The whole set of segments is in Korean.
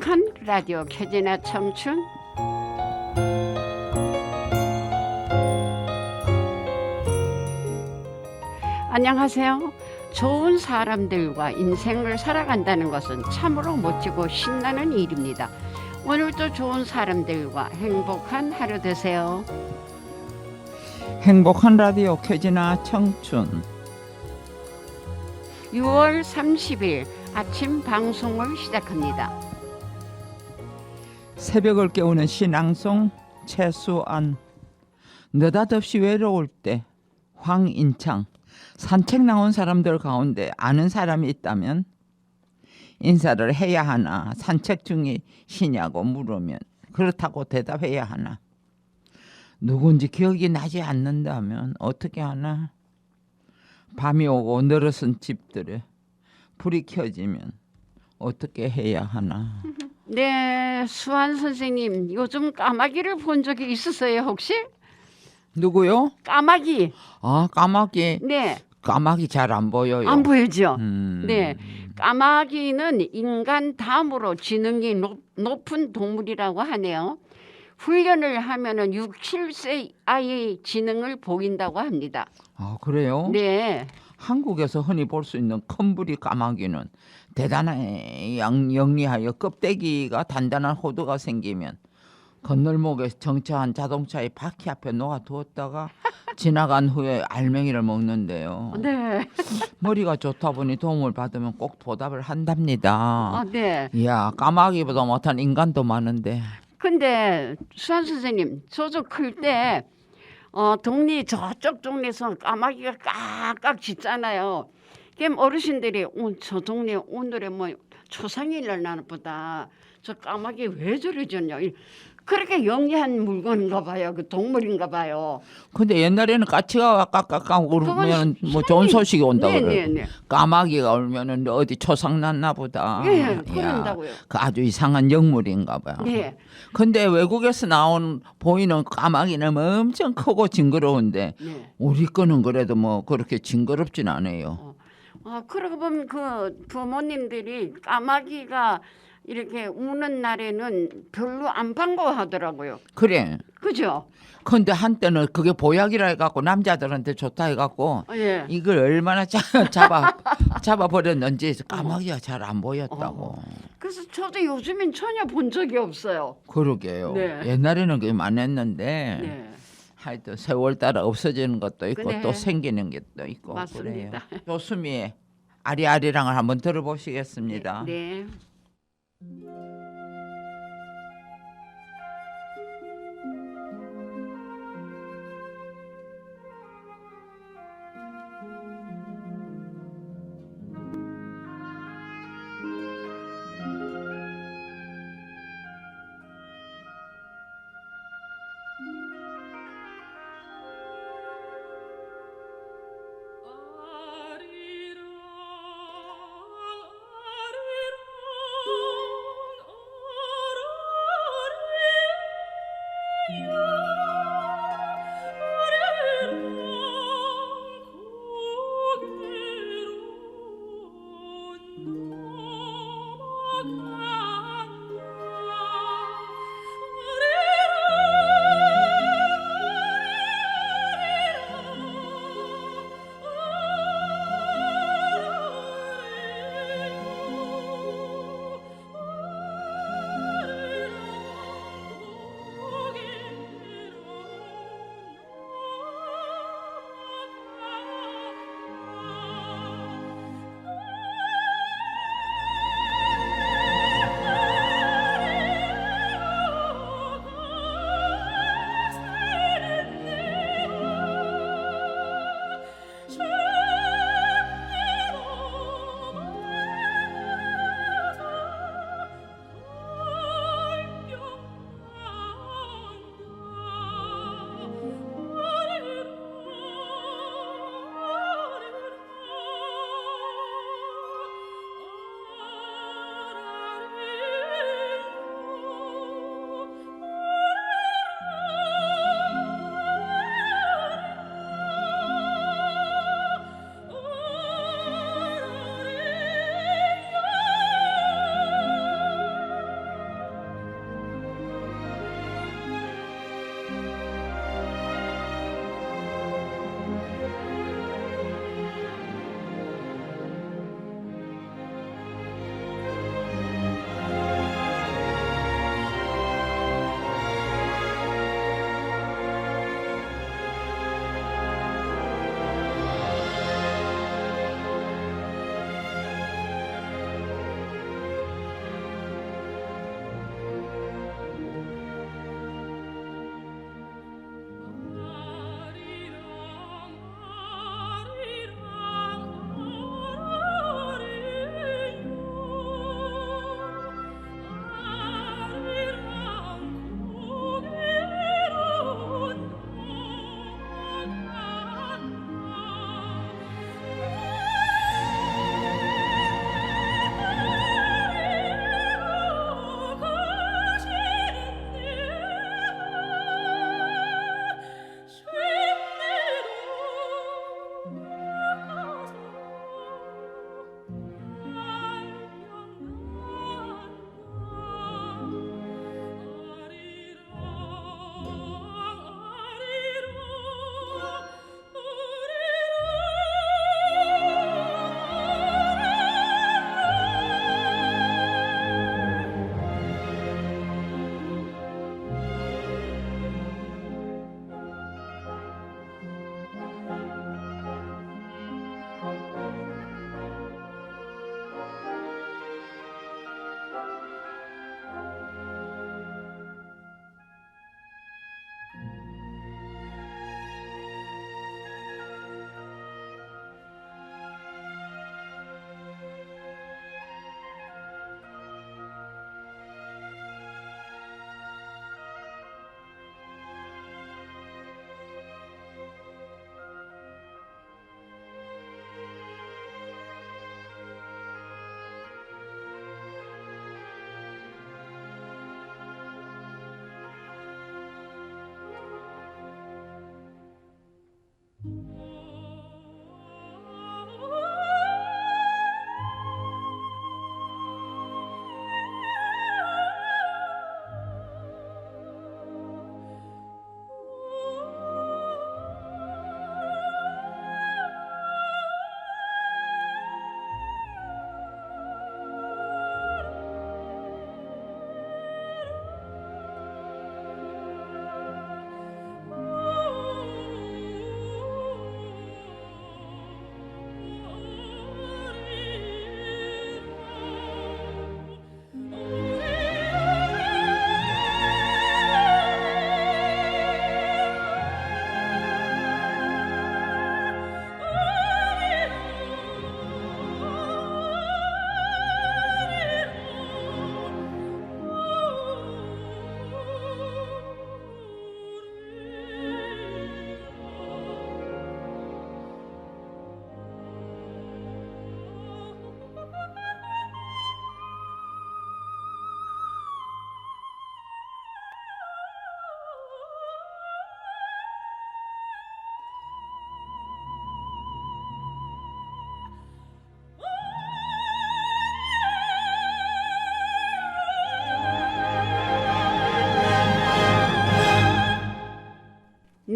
행복한 라디오 켜지나 청춘. 안녕하세요. 좋은 사람들과 인생을 살아간다는 것은 참으로 멋지고 신나는 일입니다. 오늘도 좋은 사람들과 행복한 하루 되세요. 행복한 라디오 켜지나 청춘. 6월 30일 아침 방송을 시작합니다. 새벽을 깨우는 신앙송 최수안. 느닷없이 외로울 때 황인창. 산책 나온 사람들 가운데 아는 사람이 있다면 인사를 해야 하나, 산책 중이시냐고 물으면 그렇다고 대답해야 하나, 누군지 기억이 나지 않는다면 어떻게 하나. 밤이 오고 늘어선 집들에 불이 켜지면 어떻게 해야 하나. 네, 수환 선생님, 요즘 까마귀를 본 적이 있으세요 혹시? 누구요? 까마귀. 아, 까마귀. 네, 까마귀 잘 안 보여요. 안 보이죠? 음. 네, 까마귀는 인간 다음으로 지능이 높은 동물이라고 하네요. 훈련을 하면은 6, 7세 아이의 지능을 보인다고 합니다. 아, 그래요? 네, 한국에서 흔히 볼 수 있는 큰 부리 까마귀는 대단히 영리하여 껍데기가 단단한 호두가 생기면 건널목에 정차한 자동차의 바퀴 앞에 놓아두었다가 지나간 후에 알맹이를 먹는데요. 네, 머리가 좋다 보니 도움을 받으면 꼭 보답을 한답니다. 네. 이야, 까마귀보다 못한 인간도 많은데. 근데 수환 선생님, 저도 클 때 동네 저쪽 동네에서 까마귀가 깍깍 짖잖아요. 그럼 어르신들이 저 동네 오늘에 뭐 초상일 날나 보다. 저 까마귀 왜 저래 짖냐. 그렇게 영리한 물건인가 봐요. 그 동물인가 봐요. 근데 옛날에는 까치가 깍깍깍 울면 뭐 좋은 소리- 소식이 온다고 네, 그래요. 네, 네. 까마귀가 울면은 어디 초상 났나 보다. 예, 이야, 그런다고요. 그 아주 이상한 영물인가 봐요. 네. 근데 외국에서 나온 보이는 까마귀는 엄청 크고 징그러운데 네. 우리 거는 그래도 뭐 그렇게 징그럽진 않아요. 그러고 보면 그 부모님들이 까마귀가 이렇게 우는 날에는 별로 안 반가워하더라고요. 그래. 그죠? 근데 한때는 그게 보약이라 해갖고 남자들한테 좋다 해갖고 예. 이걸 얼마나 잡아 버렸는지 까마귀가 잘 안 보였다고. 그래서 저도 요즘엔 전혀 본 적이 없어요. 그러게요. 네. 옛날에는 그게 많았는데 네. 하여튼 세월 따라 없어지는 것도 있고 그래. 또 생기는 것도 있고 맞습니다. 그래요. 조수미의 아리아리랑을 한번 들어보시겠습니다. 네.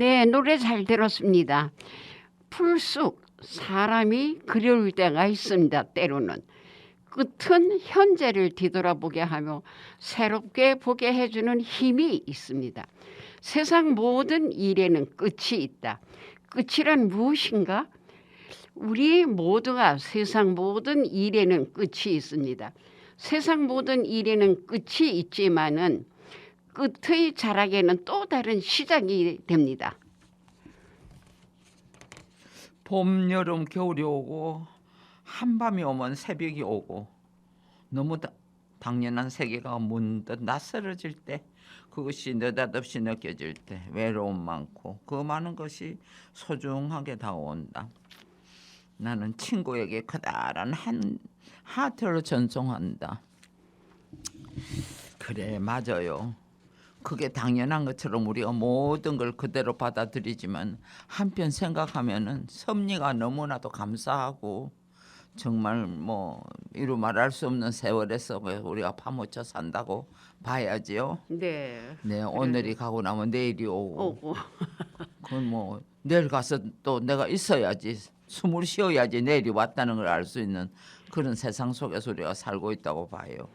네, 노래 잘 들었습니다. 풀쑥 사람이 그리울 때가 있습니다. 때로는 끝은 현재를 뒤돌아보게 하며 새롭게 보게 해주는 힘이 있습니다. 세상 모든 일에는 끝이 있다. 끝이란 무엇인가? 우리 모두가 세상 모든 일에는 끝이 있습니다. 세상 모든 일에는 끝이 있지만은 끝의 자락에는 또 다른 시작이 됩니다. 봄, 여름, 겨울이 오고 한밤이 오면 새벽이 오고 너무 당연한 세계가 문득 낯설어질 때 그것이 느닷없이 느껴질 때 외로움 많고 그 많은 것이 소중하게 다가온다. 나는 친구에게 커다란 한 하트를 전송한다. 그래, 맞아요. 그게 당연한 것처럼 우리가 모든 걸 그대로 받아들이지만 한편 생각하면은 섭리가 너무나도 감사하고 정말 뭐 이루 말할 수 없는 세월에서 우리가 파묻혀 산다고 봐야지요. 네. 네, 오늘이 가고 나면 내일이 오고 오고. 그건 뭐 내일 가서 또 내가 있어야지 숨을 쉬어야지 내일이 왔다는 걸 알 수 있는 그런 세상 속에서 우리가 살고 있다고 봐요.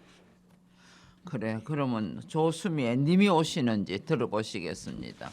그래, 그러면 조수미의 님이 오시는지 들어보시겠습니다.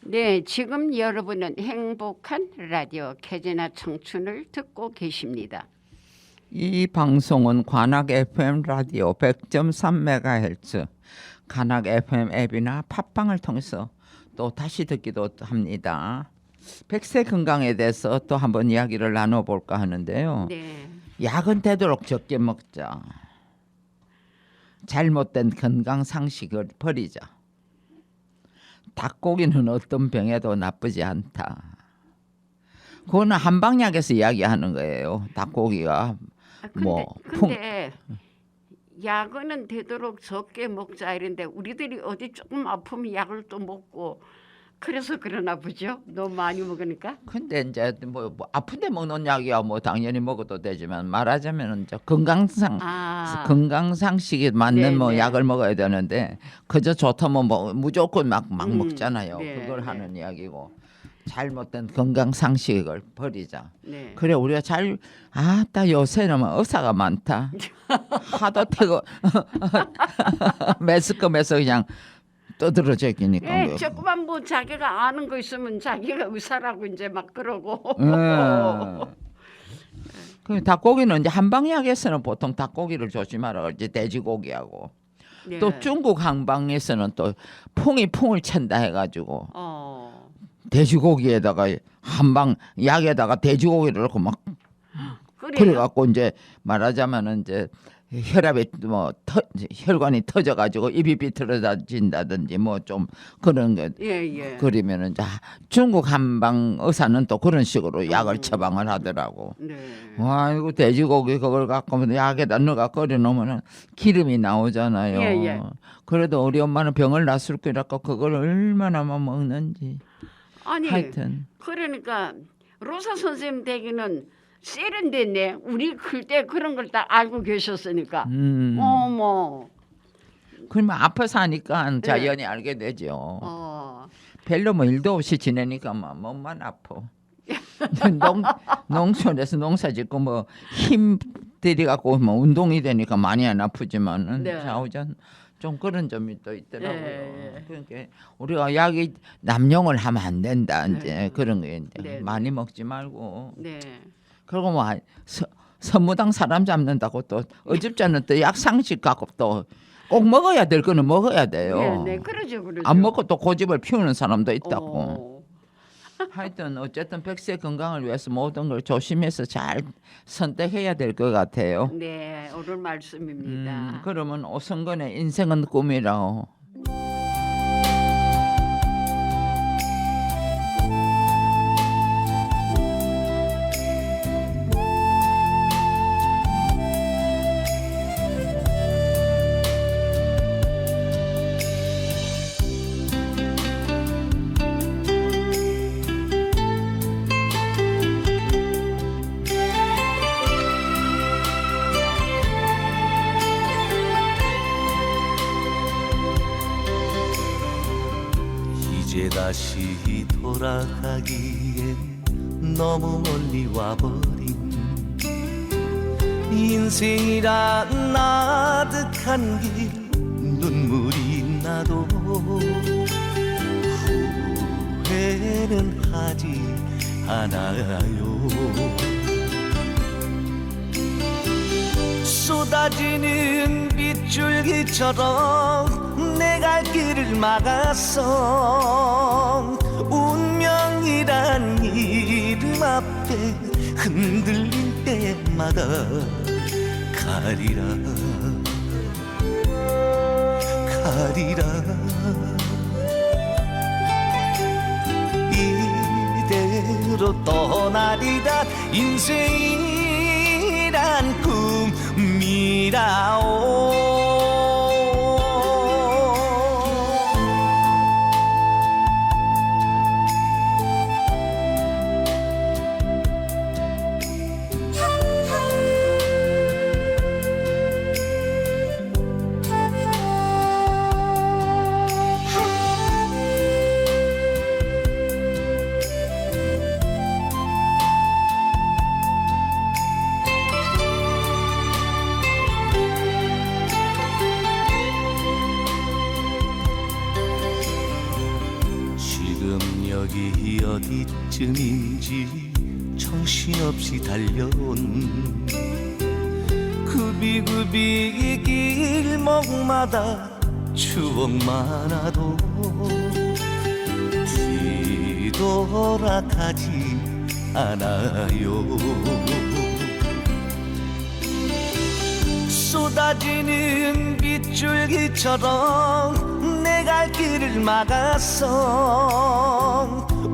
네, 지금 여러분은 행복한 라디오 개제나 청춘을 듣고 계십니다. 이 방송은 관악 FM 라디오 100.3MHz, 관악 FM 앱이나 팟빵을 통해서 또 다시 듣기도 합니다. 100세 건강에 대해서 또 한번 이야기를 나눠볼까 하는데요. 네, 약은 되도록 적게 먹자. 잘못된 건강 상식을 버리자. 닭고기는 어떤 병에도 나쁘지 않다. 그거는 한방약에서 이야기하는 거예요. 닭고기가 근데 약은 되도록 적게 먹자 이런데 우리들이 어디 조금 아프면 약을 또 먹고 그래서 그러나 보죠. 너무 많이 먹으니까. 근데 이제 뭐 아픈데 먹는 약이야 뭐 당연히 먹어도 되지만 말하자면 이제 건강 상식에 맞는 네, 뭐 네. 약을 먹어야 되는데 그저 좋다면 뭐 무조건 막 먹잖아요. 네, 그걸 네. 하는 이야기고 잘못된 건강 상식을 버리자. 네. 그래 우리가 아따 요새는 뭐 의사가 많다. 하도 태고 매스컴에서 그냥 떠들어져 있으니까. 예, 조그만 뭐 자기가 아는 거 있으면 자기가 의사라고 이제 막 그러고. 그 닭고기는 이제 한방약에서는 보통 닭고기를 조심하라 그러지 돼지고기하고 네. 또 중국 한방에서는 또 풍을 챈다 해가지고 돼지고기에다가 한방 약에다가 돼지고기를 넣고 막 그래요? 그래갖고 이제 말하자면은 이제 혈압이 뭐 혈관이 터져가지고 입이 비틀어진다든지 뭐 좀 그런 게 예. 그러면은 이제 중국 한방 의사는 또 그런 식으로 약을 처방을 하더라고. 네. 와 이거 돼지고기 그걸 갖고 약에다 넣어가 끓여 놓으면은 기름이 나오잖아요. 예. 그래도 우리 엄마는 병을 낫을 거라고 그걸 얼마나만 먹는지. 아니 하여튼 그러니까 로사 선생님 댁에는 세련됐네. 우리 클 때 그런 걸 다 알고 계셨으니까. 어머. 그러면 아파서 하니까 자연히 알게 되죠. 별로 뭐 일도 없이 지내니까 뭐 몸만 아파. 농촌에서 농사 짓고 뭐 힘 들여갖고 뭐 운동이 되니까 많이 안 아프지만은 네. 좌우전 좀 그런 점이 또 있더라고요. 예. 그러니까 우리가 약이 남용을 하면 안 된다 이제 그런 게 이제 네. 많이 먹지 말고. 네. 그리고 뭐 선무당 사람 잡는다고 또 어집자는 또 약 상식 갖고 또 꼭 먹어야 될 거는 먹어야 돼요. 네, 그러죠. 안 먹고 또 고집을 피우는 사람도 있다고. 어. 하여튼 어쨌든 100세 건강을 위해서 모든 걸 조심해서 잘 선택해야 될 것 같아요. 네, 옳은 말씀입니다. 그러면 오성근의 인생은 꿈이라고. 이제 다시 돌아가기엔 너무 멀리 와버린 인생이란 나득한 길 눈물이 나도 후회는 하지 않아요. 쏟아지는 빗줄기처럼 내 갈 길을 막았어. 운명이란 이름 앞에 흔들릴 때마다 가리라 이대로 떠나리라. 인생이란 꿈이라오. 언제쯤인지 정신없이 달려온 구비구비 길목마다 추억 많아도 뒤돌아가지 않아요. 쏟아지는 빗줄기처럼 내 갈 길을 막았어.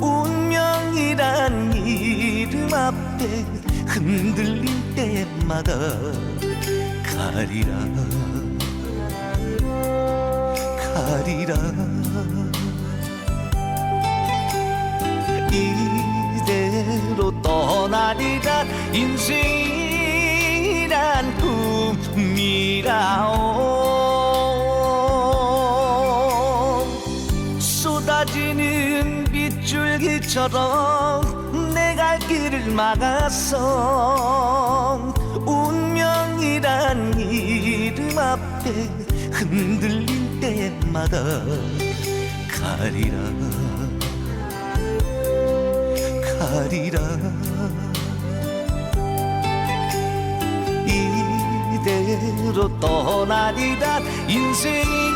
운명이란 이름 앞에 흔들릴 때마다 가리라 가리라. 이대로 떠나리라. 인생이란 꿈이라오. 쏟아지는 빗줄기처럼 내 갈 길을 막았어. 운명이란 이름 앞에 흔들릴 때마다 가리라 가리라. 이대로 떠나리라. 인생이란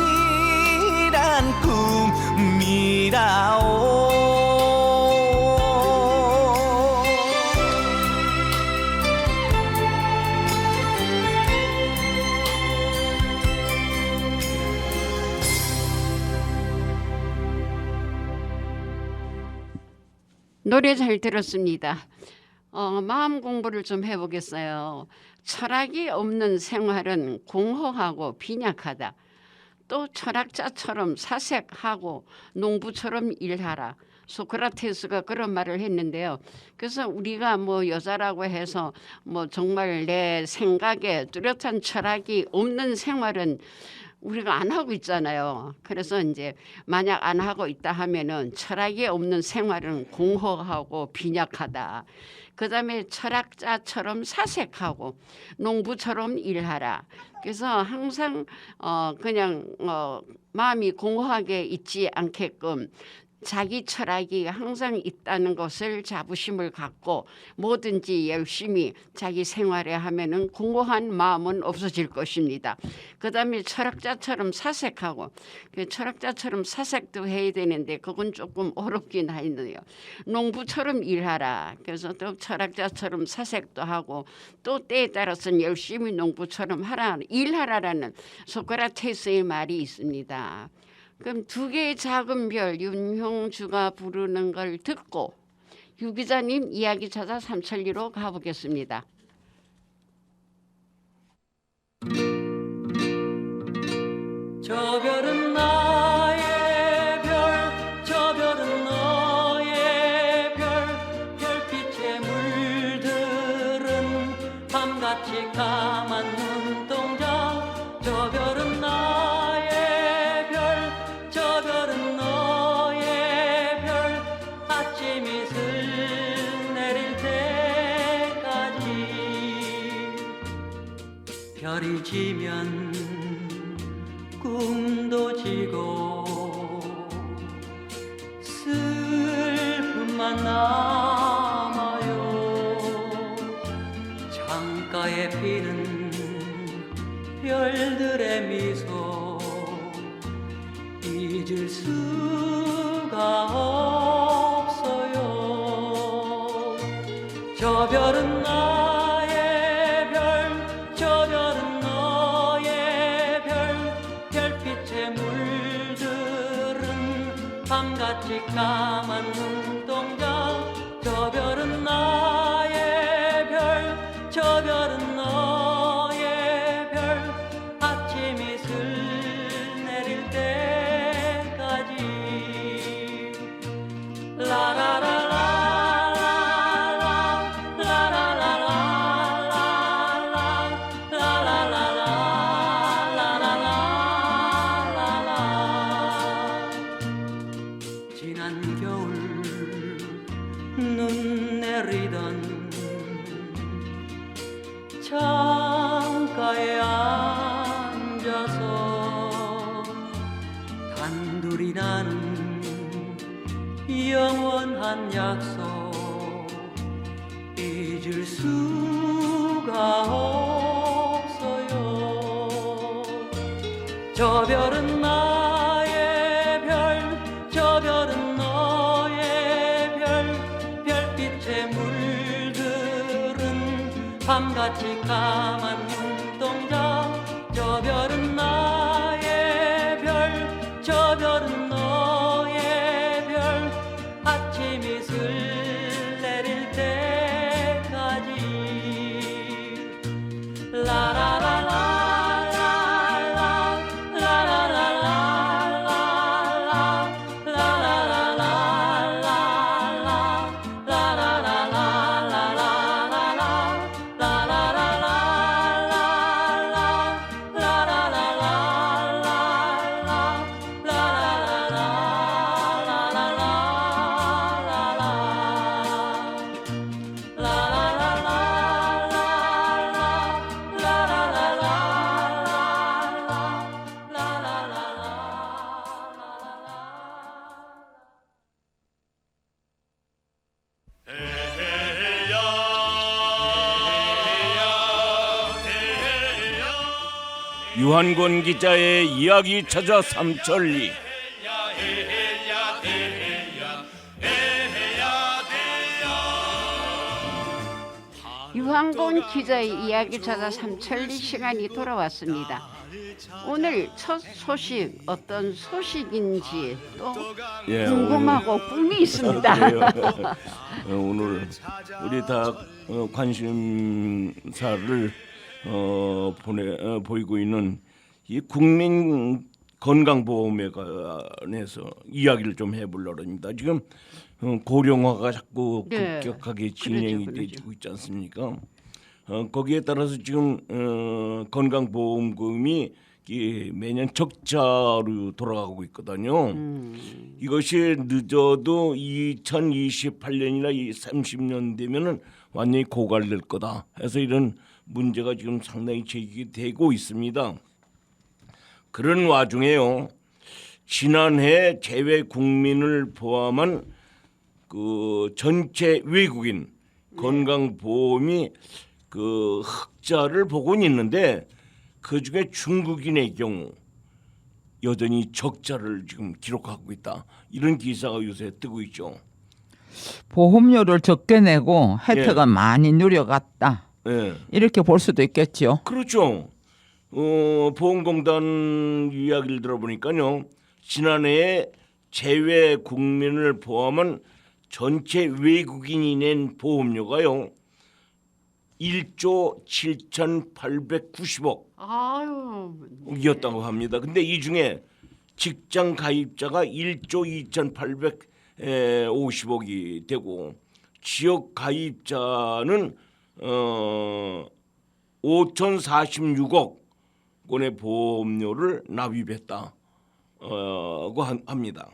꿈이라오. 노래 잘 들었습니다. 마음 공부를 좀 해보겠어요. 철학이 없는 생활은 공허하고 빈약하다. 또 철학자처럼 사색하고 농부처럼 일하라. 소크라테스가 그런 말을 했는데요. 그래서 우리가 뭐 여자라고 해서 뭐 정말 내 생각에 뚜렷한 철학이 없는 생활은 우리가 안 하고 있잖아요. 그래서 이제 만약 안 하고 있다 하면은 철학이 없는 생활은 공허하고 빈약하다. 그다음에 철학자처럼 사색하고 농부처럼 일하라. 그래서 항상 그냥 마음이 공허하게 있지 않게끔 자기 철학이 항상 있다는 것을 자부심을 갖고 뭐든지 열심히 자기 생활에 하면은 공허한 마음은 없어질 것입니다. 그다음에 철학자처럼 사색하고, 철학자처럼 사색도 해야 되는데 그건 조금 어렵긴 하네요. 농부처럼 일하라. 그래서 또 철학자처럼 사색도 하고 또 때에 따라서는 열심히 농부처럼 일하라라는 소크라테스의 말이 있습니다. 그럼 두 개의 작은 별 윤형주가 부르는 걸 듣고 유 기자님 이야기 찾아 삼천리로 가보겠습니다. 저 별은 나의 별, 저 별은 너의 별, 별빛에 물들은 밤같이 까만 눈동자. 저 별은 나의 별, 저 별은 너의 별, 아침 이슬 내릴 때까지 별이 지면 꿈도 지고 슬픔만 남아요. 창가에 피는 별들의 미소 잊을 수가 없어요. 저 별은 나의 별, 저 별은 너의 별, 별빛에 물들은 밤같이 까만 눈동자. 저 별은 나의 별, 저 별은 너의 별, 아침 이슬 내릴 때까지. 라라라라 지난 겨울 눈 내리던 창가에 앉아서 단둘이 나눈 영원한 약속 수가 없어요. 저 별은 나의 별, 저 별은 너의 별, 별빛에 물들은 밤같이 까만 눈동자. 저 별은 나의 별, 저 별은 너의 별, 아침이 슬 내릴 때까지. 유한권 기자의 이야기 찾아 삼천리. 유한권 기자의 이야기 찾아 삼천리 시간이 돌아왔습니다. 오늘 첫 소식 어떤 소식인지 또 궁금하고 꿈이 있습니다. 오늘 우리 다 관심사를 보이고 있는 이 국민 건강보험에 관해서 이야기를 좀 해보려고 합니다. 지금 고령화가 자꾸 네. 급격하게 진행이 그러죠. 되고 있지 않습니까? 거기에 따라서 지금 건강보험금이 매년 적자로 돌아가고 있거든요. 이것이 늦어도 2028년이나 30년 되면은 완전히 고갈될 거다 해서 이런 문제가 지금 상당히 제기되고 있습니다. 그런 와중에요, 지난해 재외 국민을 포함한 그 전체 외국인 건강보험이 그 흑자를 보고는 있는데 그 중에 중국인의 경우 여전히 적자를 지금 기록하고 있다. 이런 기사가 요새 뜨고 있죠. 보험료를 적게 내고 혜택은 예. 많이 누려갔다. 예. 이렇게 볼 수도 있겠죠. 그렇죠. 보험공단 이야기를 들어보니까요, 지난해에 재외 국민을 포함한 전체 외국인이 낸 보험료가요 1조 7,890억 아유, 이었다고 합니다. 근데 이 중에 직장 가입자가 1조 2,850억이 되고 지역 가입자는 5,046억 원의 보험료를 납입했다고 합니다.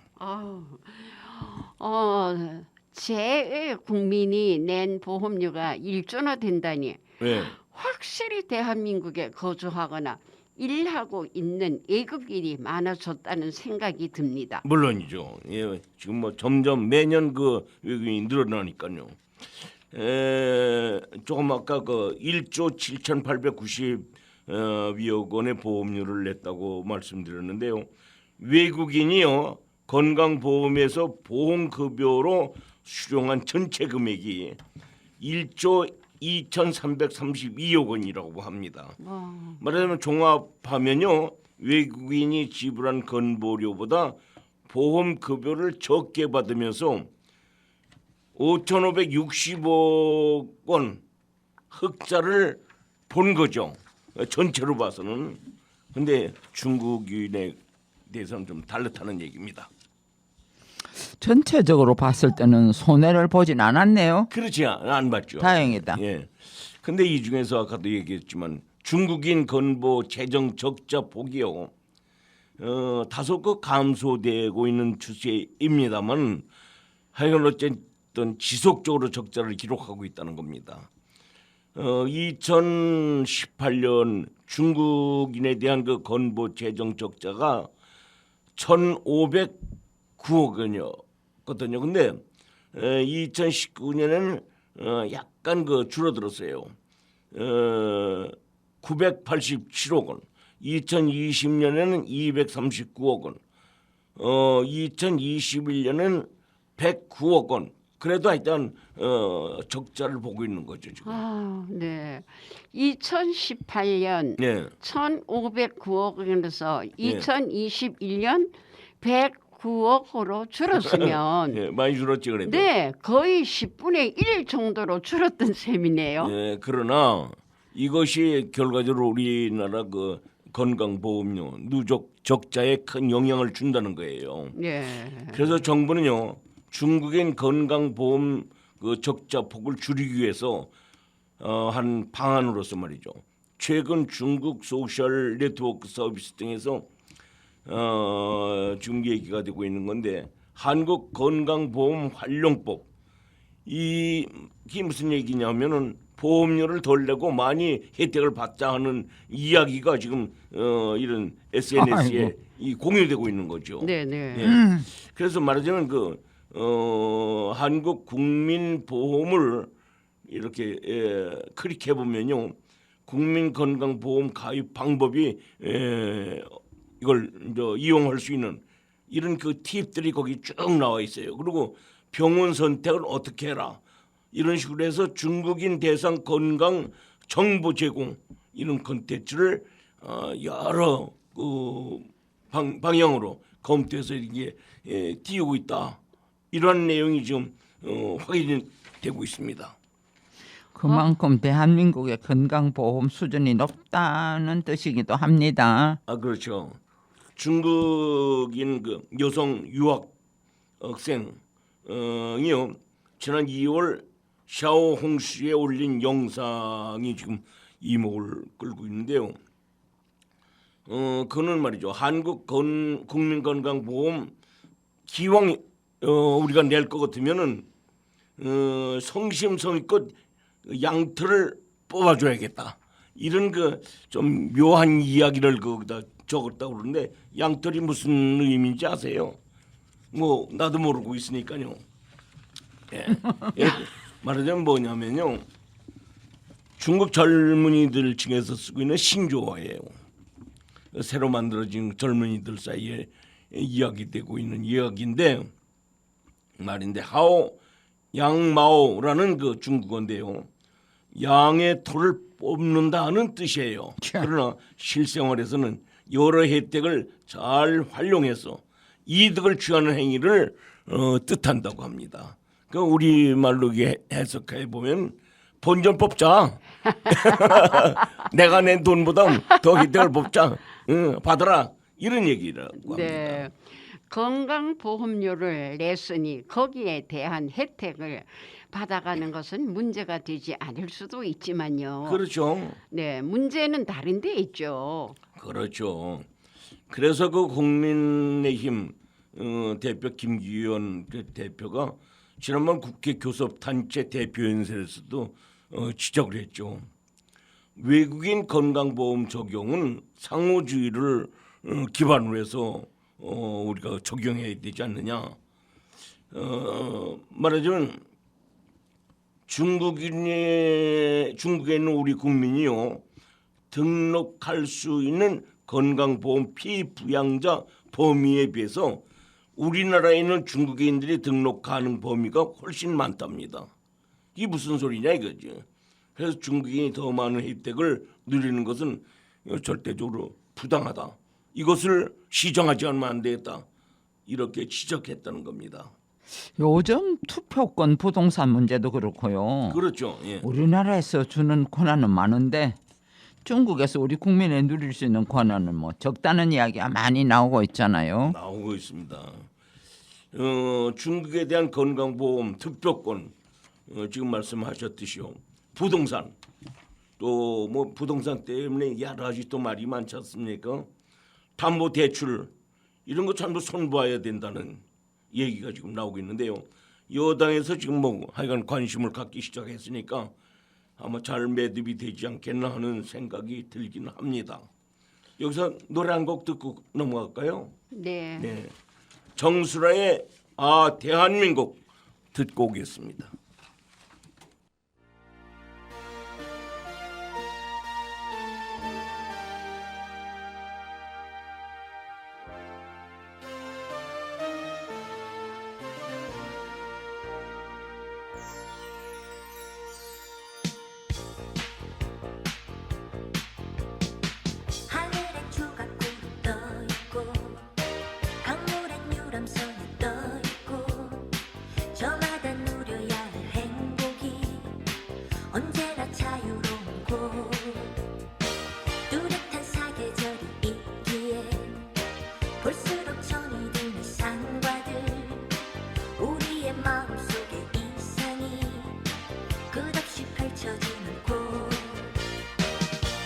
아유, 제 국민이 낸 보험료가 1조나 된다니 네. 확실히 대한민국에 거주하거나 일하고 있는 외국인이 많아졌다는 생각이 듭니다. 물론이죠. 예, 지금 뭐 점점 매년 그 외국인이 늘어나니까요. 조금 아까 그 1조 7,890억 원의 보험료를 냈다고 말씀드렸는데요. 외국인이요 건강보험에서 보험급여로 수령한 전체 금액이 1조 2,332억 원이라고 합니다. 말하자면 종합하면요 외국인이 지불한 건보료보다 보험급여를 적게 받으면서 5,560억 원 흑자를 본 거죠. 전체로 봐서는. 근데 중국인에 대해서는 좀 다르다는 얘기입니다. 전체적으로 봤을 때는 손해를 보진 않았네요. 그렇지 안 봤죠. 다행이다. 예. 근데 이 중에서 아까도 얘기했지만 중국인 건보 재정 적자 폭이요. 다소 그 감소되고 있는 추세입니다만 하여간 어쨌든 지속적으로 적자를 기록하고 있다는 겁니다. 2018년 중국인에 대한 그 건보 재정 적자가 1,509억 원이었거든요. 근데 2019년에는 약간 그 줄어들었어요. 987억 원. 2020년에는 239억 원. 2021년은 109억 원. 그래도 하여튼 적자를 보고 있는 거죠 지금. 아, 네. 2018년 네. 1,509억 원에서 예. 2021년 109억으로 줄었으면 예, 많이 줄었지 그래도. 네, 거의 10분의 1 정도로 줄었던 셈이네요. 예, 그러나 이것이 결과적으로 우리나라 그 건강보험료 누적 적자에 큰 영향을 준다는 거예요. 네. 그래서 정부는요 중국인 건강보험 그 적자 폭을 줄이기 위해서 한 방안으로서 말이죠. 최근 중국 소셜 네트워크 서비스 등에서 지금 얘기가 되고 있는 건데 한국 건강보험 활용법 이게 무슨 얘기냐면은 보험료를 덜 내고 많이 혜택을 받자 하는 이야기가 지금 이런 SNS에 아이고. 이 공유되고 있는 거죠. 네, 네. 예. 그래서 말하자면 한국 국민보험을 이렇게 클릭해 보면요, 국민건강보험 가입 방법이 이걸 이제 이용할 수 있는 이런 그 팁들이 거기 쭉 나와 있어요. 그리고 병원 선택을 어떻게 해라 이런 식으로 해서 중국인 대상 건강 정보 제공 이런 콘텐츠를 여러 방향으로 검토해서 이게 띄우고 있다. 이러한 내용이 지금 확인되고 있습니다. 그만큼 대한민국의 건강보험 수준이 높다는 뜻이기도 합니다. 아 그렇죠. 중국인 그 여성 유학생이요 지난 2월 샤오홍시에 올린 영상이 지금 이목을 끌고 있는데요. 그는 말이죠. 한국 국민건강보험 기왕 우리가 낼 것 같으면은 성심성의껏 양털을 뽑아줘야겠다. 이런 그 좀 묘한 이야기를 거기다 적었다고 그러는데 양털이 무슨 의미인지 아세요? 뭐 나도 모르고 있으니까요. 예. 예. 말하자면 뭐냐면요. 중국 젊은이들 층에서 쓰고 있는 신조어예요. 새로 만들어진 젊은이들 사이에 이야기되고 있는 이야기인데 말인데 하오 양마오라는 그 중국어인데요. 양의 털을 뽑는다는 뜻이에요. 그러나 실생활에서는 여러 혜택을 잘 활용해서 이득을 취하는 행위를 뜻한다고 합니다. 그 우리 말로 해석해 보면 본전 뽑자. 내가 낸 돈보다 더 혜택을 뽑자. 받아라. 이런 얘기라고 합니다. 네. 건강보험료를 냈으니 거기에 대한 혜택을 받아가는 것은 문제가 되지 않을 수도 있지만요. 그렇죠. 네, 문제는 다른 데 있죠. 그렇죠. 그래서 그 국민의힘 대표 김기현 대표가 지난번 국회 교섭단체 대표연설에서도 지적을 했죠. 외국인 건강보험 적용은 상호주의를 기반으로 해서 우리가 적용해야 되지 않느냐. 말하자면 중국에 있는 우리 국민이요 등록할 수 있는 건강보험 피부양자 범위에 비해서 우리나라에 있는 중국인들이 등록하는 범위가 훨씬 많답니다. 이게 무슨 소리냐 이거지. 그래서 중국인이 더 많은 혜택을 누리는 것은 절대적으로 부당하다. 이것을 시정하지 않으면 안 되겠다. 이렇게 지적했다는 겁니다. 요즘 투표권 부동산 문제도 그렇고요. 그렇죠. 예. 우리나라에서 주는 권한은 많은데 중국에서 우리 국민이 누릴 수 있는 권한은 뭐 적다는 이야기가 많이 나오고 있잖아요. 나오고 있습니다. 중국에 대한 건강보험 특별권 지금 말씀하셨듯이요. 부동산 또 뭐 부동산 때문에 여러 가지 또 말이 많지 않습니까? 담보대출 이런 거 전부 손봐야 된다는 얘기가 지금 나오고 있는데요. 여당에서 지금 뭐 하여간 관심을 갖기 시작했으니까 아마 잘 매듭이 되지 않겠나 하는 생각이 들긴 합니다. 여기서 노래 한 곡 듣고 넘어갈까요? 네. 네, 정수라의 대한민국 듣고 오겠습니다.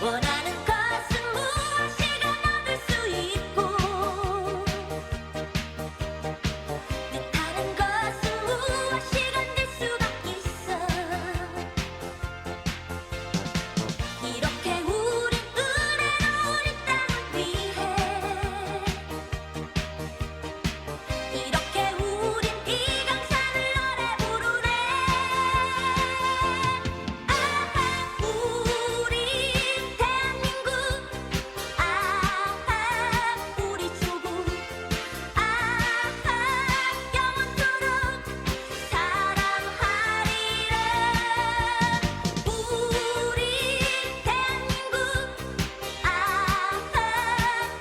원하는 것은 무엇이든 얻을 수 있고 뜻하는 것은 무엇이든 될 수가 있어 이렇게 우린 은혜로운 이 땅을 위해 이렇게 우린 이 강산을 노래 부르네 아하 우리 대한민국 아하 우리 조국 아하 영원토록 사랑하리라 우리 대한민국 아하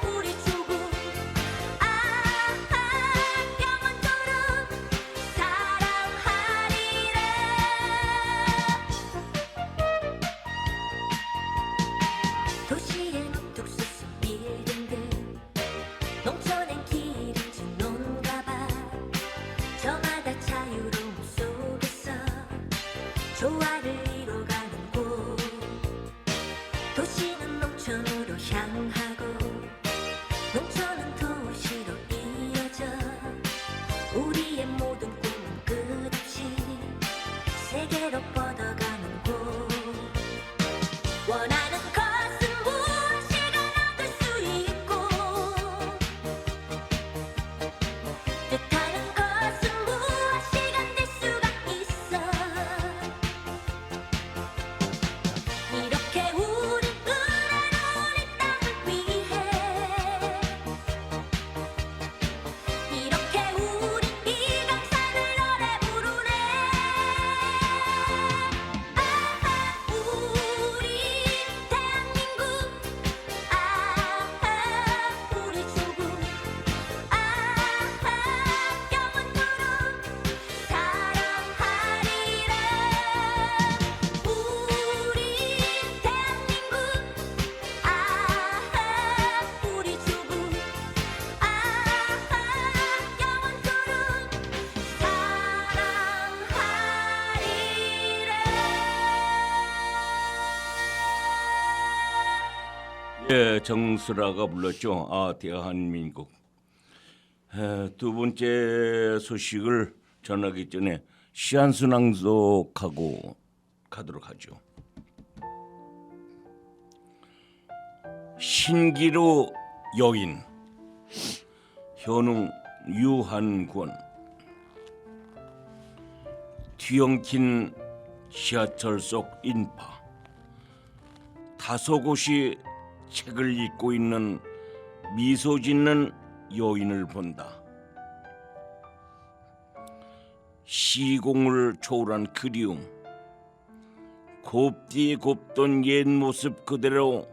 우리 조국 아하 영원토록 사랑하리라 도시엔 옥수수 빌딩들 농촌엔 기름진 논가봐 저마다 자유로움 속에서 조화를 이뤄가는 곳 도시는 농촌으로 향하고 농촌은 도시로 이어져 우리의 모든 꿈은 끝없이 세계로 뻗어가는 곳 원하는 것은 무엇이든 얻을 수 있고 뜻하는 것은 무엇이든 될 수가 있어 이렇게 우린 은혜로운 이 땅을 위해 이렇게 우린 이 강산을 노래 부르네 아하 우리 대한민국 아하 우리 조국 아하 영원토록 사랑하리라 우리 대한민국 아하 우리 조국 아하 영원토록 사랑하리라 예, 정수라가 불렀죠. 아, 대한민국. 두 번째 소식을 전하기 전에 시 한 수 낭독하고 가도록 하죠. 신기루 여인 현웅 유한권 뒤엉킨 지하철 속 인파 다소 곳이 책을 읽고 있는 미소 짓는 여인을 본다. 시공을 초월한 그리움 곱디 곱던 옛 모습 그대로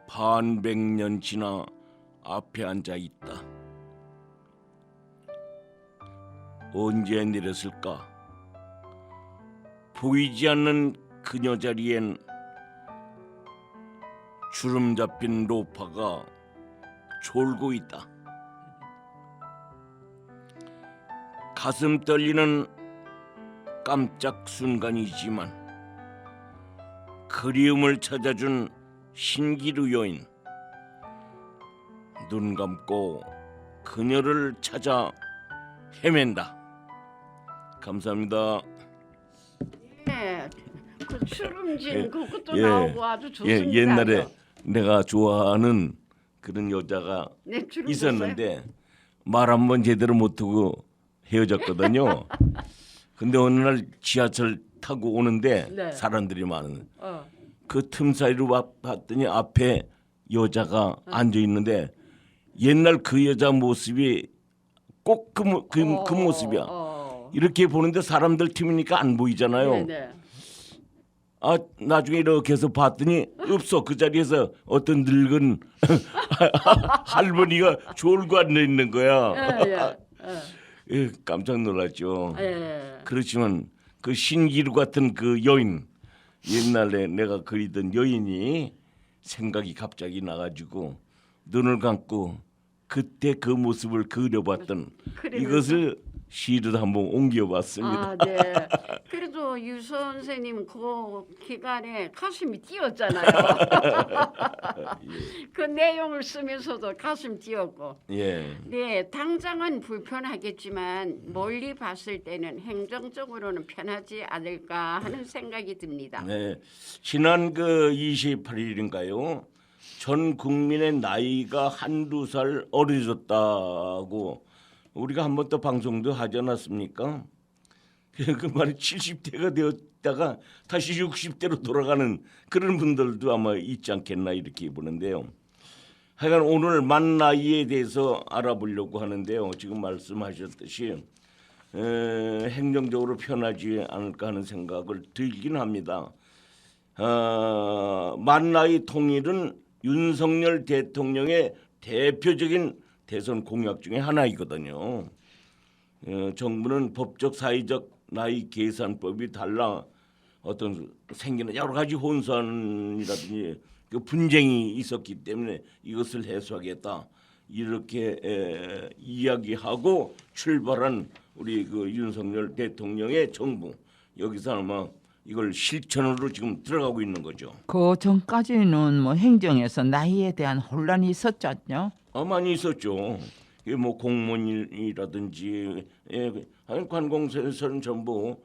반백년 지나 앞에 앉아 있다. 언제 내렸을까? 보이지 않는 그녀 자리엔 주름 잡힌 로파가 졸고 있다. 가슴 떨리는 깜짝 순간이지만 그리움을 찾아준 신기루 여인. 눈 감고 그녀를 찾아 헤맨다. 감사합니다. 네, 그 추름진 예, 그것도 예, 나오고 아주 좋습니다. 옛날에 내가 좋아하는 그런 여자가 네, 추름 있었는데 말 한 번 제대로 못하고 헤어졌거든요. 근데 어느 날 지하철 타고 오는데 네. 사람들이 많은 어. 그 틈 사이로 봤더니 앞에 여자가 앉아 있는데 옛날 그 여자 모습이 꼭 그 모습이야. 이렇게 보는데 사람들 틈이니까 안 보이잖아요. 네네. 아 나중에 이렇게 해서 봤더니 없어. 그 자리에서 어떤 늙은 할머니가 졸고 앉아 있는 거야. 예. 예, 깜짝 놀랐죠. 예. 그렇지만 그 신기루 같은 그 여인, 옛날에 내가 그리던 여인이 생각이 갑자기 나가지고 눈을 감고 그때 그 모습을 그려봤던 그리면서? 이것을 시를 한번 옮겨봤습니다. 아, 네. 그래도 유 선생님 그 기간에 가슴이 뛰었잖아요. 그 내용을 쓰면서도 가슴 뛰었고. 예. 네, 당장은 불편하겠지만 멀리 봤을 때는 행정적으로는 편하지 않을까 하는 생각이 듭니다. 네. 지난 그 28일인가요? 전 국민의 나이가 한두 살 어려졌다고 우리가 한 번 더 방송도 하지 않았습니까? 그 말이 70대가 되었다가 다시 60대로 돌아가는 그런 분들도 아마 있지 않겠나 이렇게 보는데요. 하여간 오늘 만 나이에 대해서 알아보려고 하는데요. 지금 말씀하셨듯이 행정적으로 편하지 않을까 하는 생각을 들긴 합니다. 만 나이 통일은 윤석열 대통령의 대표적인 대선 공약 중에 하나이거든요. 정부는 법적 사회적 나이 계산법이 달라 어떤 생기는 여러 가지 혼선이라든지 그 분쟁이 있었기 때문에 이것을 해소하겠다 이렇게 이야기하고 출발한 우리 그 윤석열 대통령의 정부 여기서 아마 이걸 실천으로 지금 들어가고 있는 거죠. 그 전까지는 뭐 행정에서 나이에 대한 혼란이 있었잖요. 많이 있었죠. 이게 뭐 공무원이라든지 관공서에서는 전부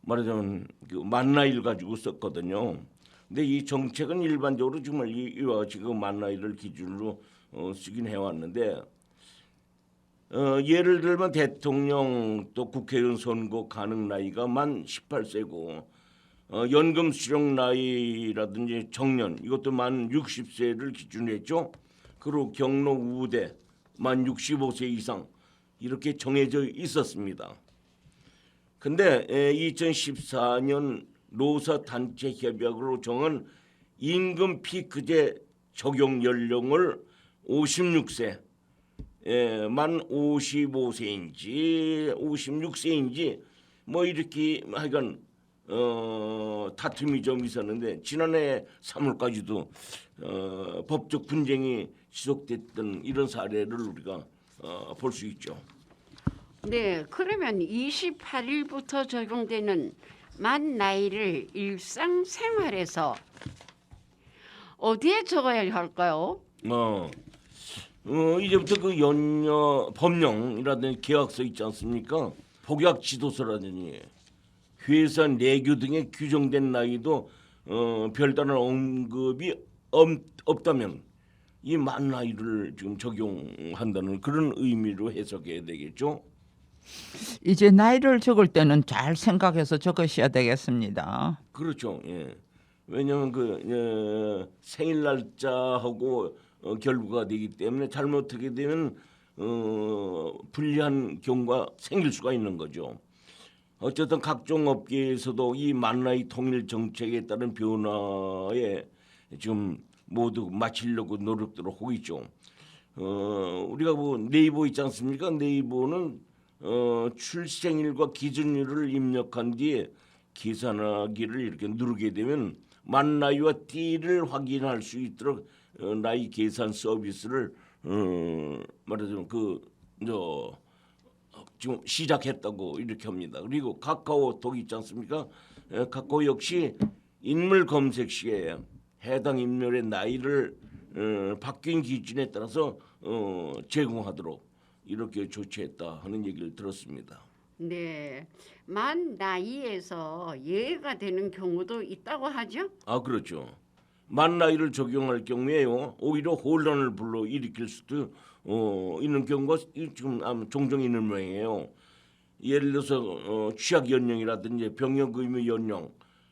말하자면 그 만 나이를 가지고 썼거든요. 근데 이 정책은 일반적으로 정말 이와 지금 만 나이를 기준으로 쓰긴 해왔는데 예를 들면 대통령 또 국회의원 선거 가능 나이가 만 18세고 연금 수령 나이라든지 정년 이것도 만 60세를 기준으로 했죠. 그리고 경로 우대 만 65세 이상 이렇게 정해져 있었습니다. 근데 2014년 노사단체 협약으로 정한 임금 피크제 적용 연령을 56세 만 55세인지 56세인지 뭐 이렇게 하여간 다툼이 좀 있었는데 지난해 3월까지도 법적 분쟁이 지속됐던 이런 사례를 우리가 볼 수 있죠. 네, 그러면 28일부터 적용되는 만 나이를 일상생활에서 어디에 적어야 할까요? 이제부터 그 연여 법령이라든지 계약서 있지 않습니까? 복약 지도서라든지 회사 내규 등에 규정된 나이도 별다른 언급이 없다면 이 만 나이를 지금 적용한다는 그런 의미로 해석해야 되겠죠. 이제 나이를 적을 때는 잘 생각해서 적으셔야 되겠습니다. 그렇죠. 예. 왜냐하면 그 생일 날짜하고 결부가 되기 때문에 잘못하게 되면 불리한 경우가 생길 수가 있는 거죠. 어쨌든 각종 업계에서도 이 만 나이 통일 정책에 따른 변화에 지금 모두 맞추려고 노력들을 하고 있죠. 우리가 뭐 네이버 있지 않습니까? 네이버는 출생일과 기준일을 입력한 뒤에 계산하기를 이렇게 누르게 되면 만 나이와 띠를 확인할 수 있도록 나이 계산 서비스를 말하자면 지금 시작했다고 이렇게 합니다. 그리고 카카오톡 있지 않습니까? 카카오 역시 인물 검색 시에 해당 인물의 나이를 바뀐 기준에 따라서 제공하도록 이렇게 조치했다 하는 얘기를 들었습니다. 네, 만 나이에서 예외가 되는 경우도 있다고 하죠? 그렇죠. 만 나이를 적용할 경우에요 오히려 혼란을 불러일으킬 수도 있는 경우가 지금 종종 있는 모양이에요. 예를 들어서 취약 연령이라든지 병역 의무 연령,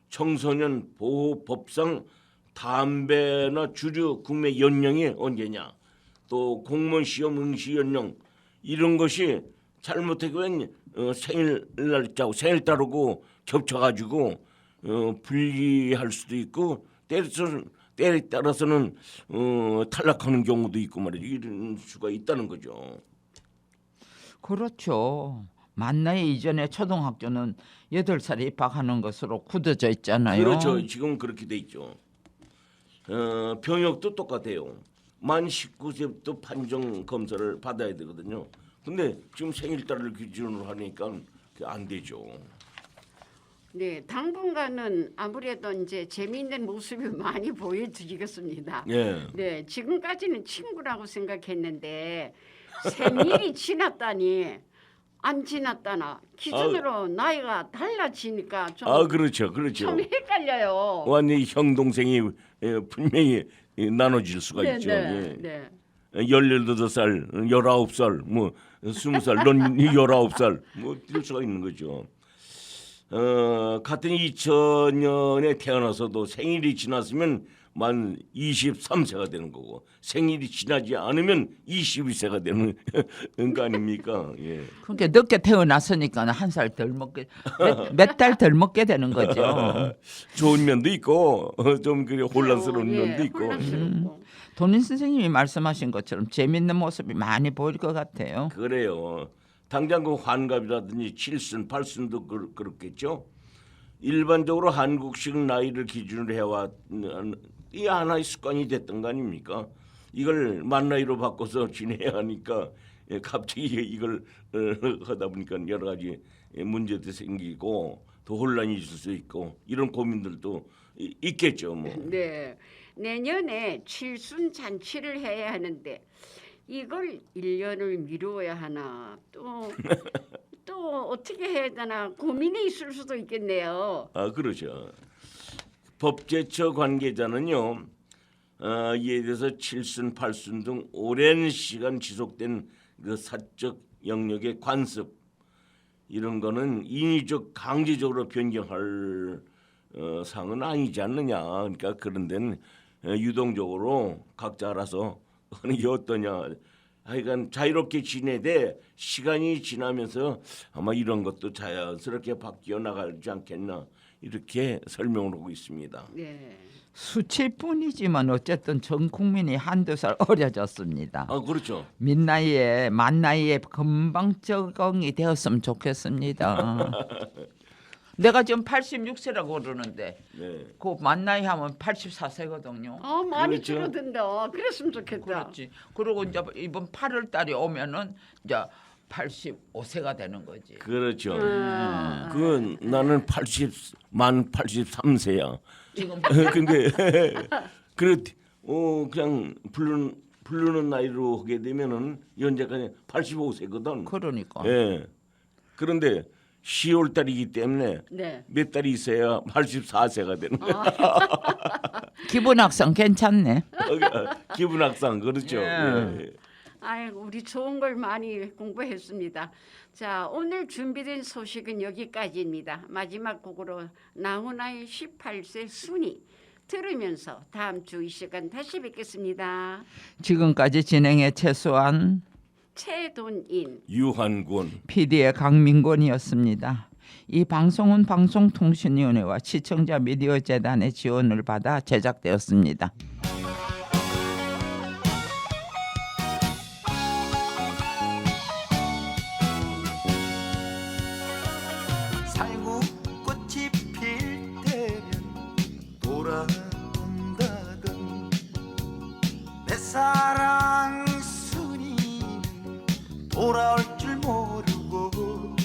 청소년 보호법상 담배나 주류 구매 연령이 언제냐, 또 공무원 시험 응시 연령 이런 것이 잘못하면 생일 날짜고 생일 따르고 겹쳐가지고 불리할 수도 있고 때에 따라서는 탈락하는 경우도 있고 말이죠. 이런 수가 있다는 거죠. 그렇죠. 만 나이 이전에 초등학교는 8살에 입학하는 것으로 굳어져 있잖아요. 그렇죠. 지금 그렇게 돼 있죠. 병역도 똑같아요. 만 19세부터 판정 검사를 받아야 되거든요. 근데 지금 생일달을 기준으로 하니까 그게 안 되죠. 네, 당분간은 아무래도 이제 재미있는 모습이 많이 보여드리겠습니다. 예. 네, 지금까지는 친구라고 생각했는데 생일이 지났다니 안 지났다나 기준으로 나이가 달라지니까 좀, 아 그렇죠, 그렇죠. 좀 헷갈려요. 완전히 형 동생이 분명히 나눠질 수가 네, 있죠. 네, 예. 네. 18살, 19살, 뭐 20살, 넌 19살 뭐 이럴 수가 있는 거죠. 같은 2000년에 태어나서도 생일이 지났으면 만 23세가 되는 거고 생일이 지나지 않으면 22세가 되는 거 아닙니까? 예. 그러니까 늦게 태어났으니까 한 살 덜 먹게 몇 달 덜 먹게 되는 거죠. 좋은 면도 있고 좀 그래 혼란스러운 예, 면도 있고. 혼란스럽고. 돈인 선생님이 말씀하신 것처럼 재밌는 모습이 많이 보일 것 같아요. 그래요. 당장 그 환갑이라든지 칠순, 팔순도 그렇겠죠. 일반적으로 한국식 나이를 기준으로 해왔 이 하나의 습관이 됐던 거 아닙니까? 이걸 만 나이로 바꿔서 지내야 하니까 갑자기 이걸 하다 보니까 여러 가지 문제도 생기고 더 혼란이 있을 수 있고 이런 고민들도 있겠죠. 뭐. 네, 내년에 칠순 잔치를 해야 하는데 이걸 1년을 미루어야 하나 또 어떻게 해야 되나 고민이 있을 수도 있겠네요. 아 그렇죠. 법제처 관계자는요. 이에 대해서 칠순, 팔순 등 오랜 시간 지속된 그 사적 영역의 관습 이런 거는 인위적 강제적으로 변경할 사항은 아니지 않느냐. 그러니까 그런 데는 유동적으로 각자 알아서 하는 게 어떠냐. 하여간 자유롭게 지내되 시간이 지나면서 아마 이런 것도 자연스럽게 바뀌어 나가지 않겠나 이렇게 설명을 하고 있습니다. 네. 수치뿐이지만 어쨌든 전 국민이 한두 살 어려졌습니다. 아 그렇죠. 만 나이에 금방 적응이 되었으면 좋겠습니다. 내가 지금 86세라고 그러는데 네. 그 만 나이 하면 84세거든요. 많이 그렇죠. 줄어든다. 그랬으면 좋겠다. 그렇지. 그리고 이제 이번 8월 달에 오면은 이제 85세가 되는 거지. 그렇죠. 아. 그 나는 만 83세야. 지금 근데 그냥 부르는 나이로 하게 되면은 현재까지 85세거든. 그러니까. 예. 그런데 10월 달이기 때문에 네. 몇 달이 있어야 84세가 되는 거야. 기본 학생 괜찮네. 기분 악상 그렇죠. 예. 예. 아이고 우리 좋은 걸 많이 공부했습니다. 자 오늘 준비된 소식은 여기까지입니다. 마지막 곡으로 나훈아의 18세 순이 들으면서 다음 주 이 시간 다시 뵙겠습니다. 지금까지 진행의 최수환, 최돈인 유한군. PD의 강민권이었습니다. 이 방송은 방송통신위원회와 시청자 미디어 재단의 지원을 받아 제작되었습니다. 살구꽃이 필 때면 돌아온다던 내 사랑 순이는 돌아올 줄 모르고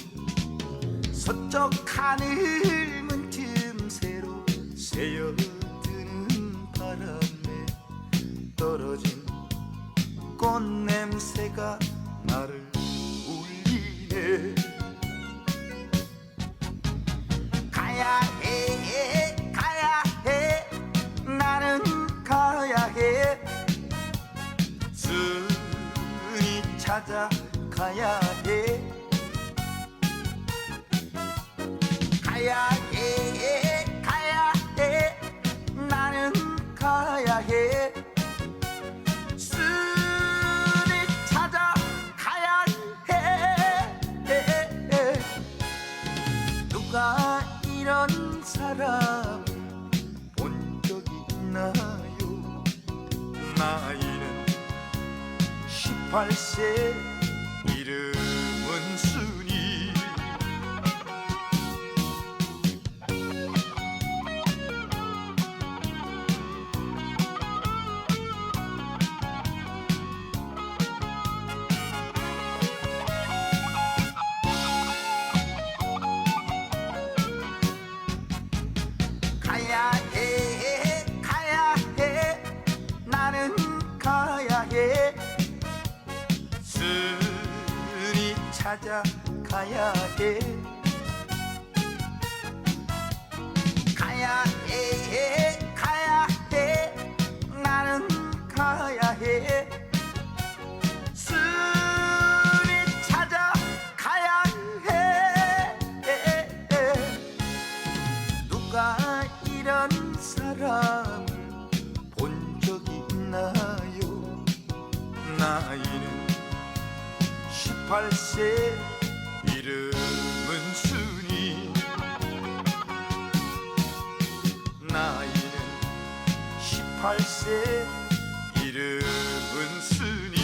서쪽 하늘 문틈새로 새어드는 바람에 떨어진 꽃냄새가 나를 울리네. 가야 해 나는 가야 해 순이 찾아가야 해 가야 해 나는 가야 해 순이 찾아가야 해 누가 이런 사람 본 적이 있나요? 나이는 18세 이름은 순이 가야 해 가야 해 나는 가야 해 순이 찾아가야 해 가야 해 가야 해 나는 가야 해 순이 찾아가야 해 누가 이런 사람 본 적이 있나요 나이는 18세 이름은 순이 나이는 18세 이름은 순이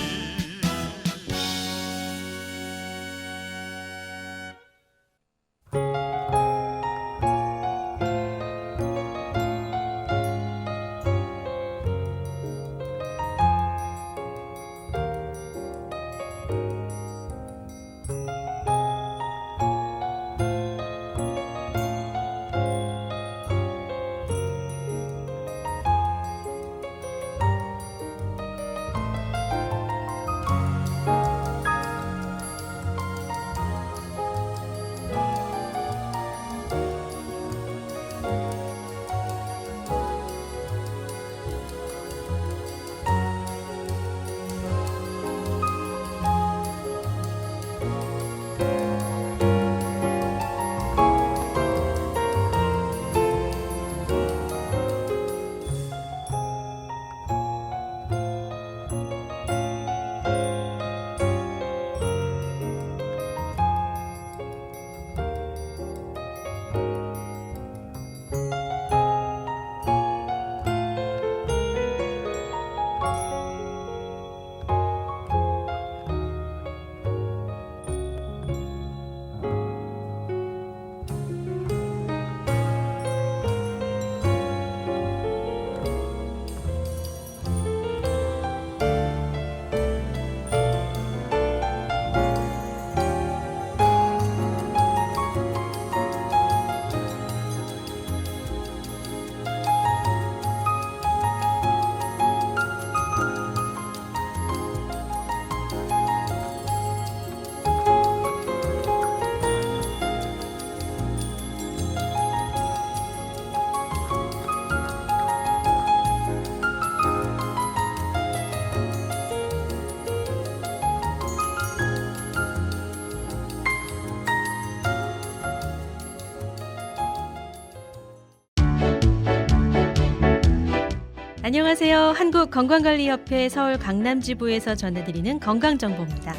안녕하세요. 한국건강관리협회 서울 강남지부에서 전해드리는 건강정보입니다.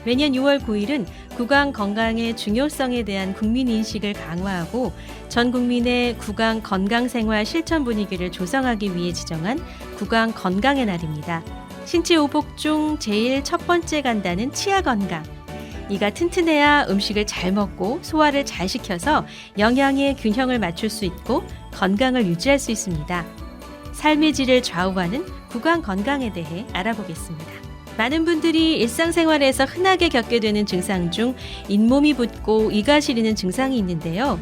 매년 6월 9일은 구강 건강의 중요성에 대한 국민인식을 강화하고 전 국민의 구강 건강생활 실천 분위기를 조성하기 위해 지정한 구강 건강의 날입니다. 신체 오복 중 제일 첫 번째 간다는 치아 건강. 이가 튼튼해야 음식을 잘 먹고 소화를 잘 시켜서 영양의 균형을 맞출 수 있고 건강을 유지할 수 있습니다. 삶의 질을 좌우하는 구강 건강에 대해 알아보겠습니다. 많은 분들이 일상생활에서 흔하게 겪게 되는 증상 중 잇몸이 붓고 이가 시리는 증상이 있는데요.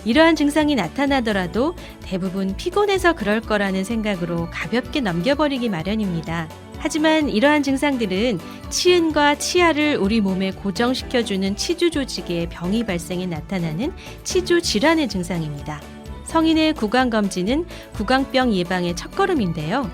이러한 증상이 나타나더라도 대부분 피곤해서 그럴 거라는 생각으로 가볍게 넘겨버리기 마련입니다. 하지만 이러한 증상들은 치은과 치아를 우리 몸에 고정시켜주는 치주 조직의 병이 발생해 나타나는 치주 질환의 증상입니다. 성인의 구강검진은 구강병 예방의 첫걸음인데요.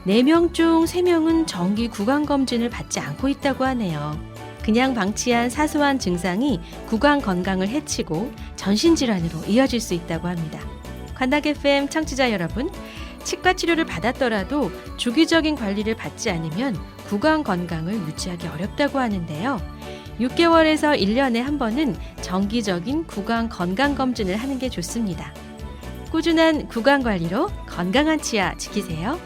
4명 중 3명은 정기 구강검진을 받지 않고 있다고 하네요. 그냥 방치한 사소한 증상이 구강 건강을 해치고 전신질환으로 이어질 수 있다고 합니다. 관악 FM 청취자 여러분, 치과 치료를 받았더라도 주기적인 관리를 받지 않으면 구강 건강을 유지하기 어렵다고 하는데요. 6개월에서 1년에 한 번은 정기적인 구강 건강 검진을 하는 게 좋습니다. 꾸준한 구강 관리로 건강한 치아 지키세요.